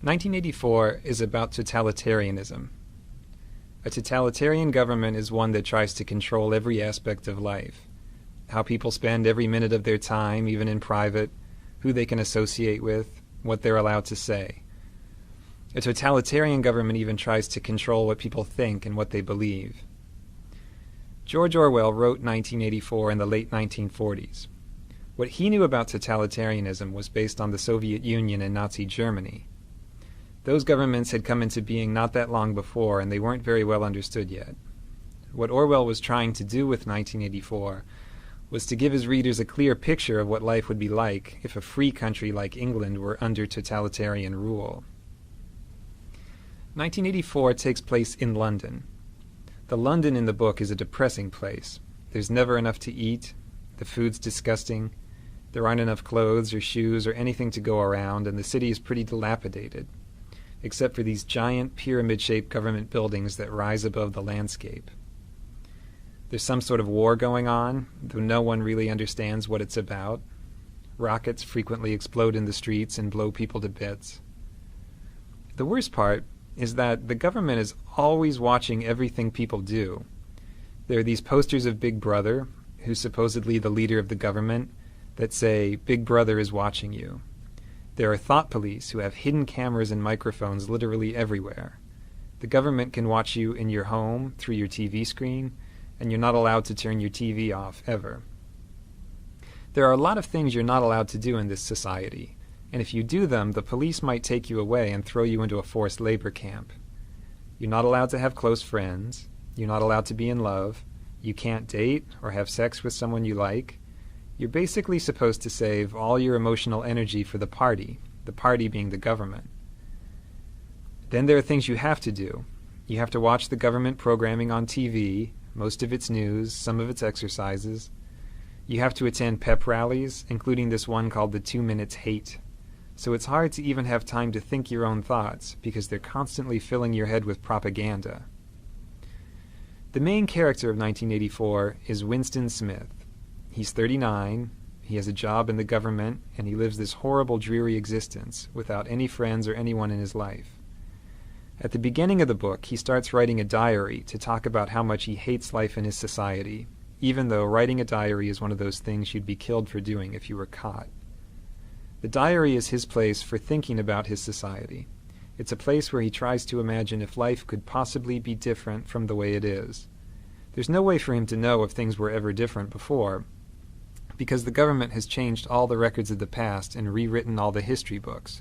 1984 is about totalitarianism. A totalitarian government is one that tries to control every aspect of life. How people spend every minute of their time, even in private, who they can associate with, what they're allowed to say. A totalitarian government even tries to control what people think and what they believe. George Orwell wrote 1984 in the late 1940s. What he knew about totalitarianism was based on the Soviet Union and Nazi Germany. Those governments had come into being not that long before, and they weren't very well understood yet. What Orwell was trying to do with 1984 was to give his readers a clear picture of what life would be like if a free country like England were under totalitarian rule. 1984 takes place in London. The London in the book is a depressing place. There's never enough to eat, the food's disgusting, there aren't enough clothes or shoes or anything to go around, and the city is pretty dilapidated, except for these giant pyramid-shaped government buildings that rise above the landscape. There's some sort of war going on, though no one really understands what it's about. Rockets frequently explode in the streets and blow people to bits. The worst part is that the government is always watching everything people do. There are these posters of Big Brother, who's supposedly the leader of the government, that say, "Big Brother is watching you." There are thought police who have hidden cameras and microphones literally everywhere. The government can watch you in your home, through your TV screen, and you're not allowed to turn your TV off, ever. There are a lot of things you're not allowed to do in this society, and if you do them, the police might take you away and throw you into a forced labor camp. You're not allowed to have close friends, you're not allowed to be in love, you can't date or have sex with someone you like. You're basically supposed to save all your emotional energy for the party being the government. Then there are things you have to do. You have to watch the government programming on TV, most of its news, some of its exercises. You have to attend pep rallies, including this one called the 2 Minutes Hate. So it's hard to even have time to think your own thoughts, because they're constantly filling your head with propaganda. The main character of 1984 is Winston Smith. He's 39, he has a job in the government, and he lives this horrible, dreary existence without any friends or anyone in his life. At the beginning of the book, he starts writing a diary to talk about how much he hates life in his society, even though writing a diary is one of those things you'd be killed for doing if you were caught. The diary is his place for thinking about his society. It's a place where he tries to imagine if life could possibly be different from the way it is. There's no way for him to know if things were ever different before, because the government has changed all the records of the past and rewritten all the history books.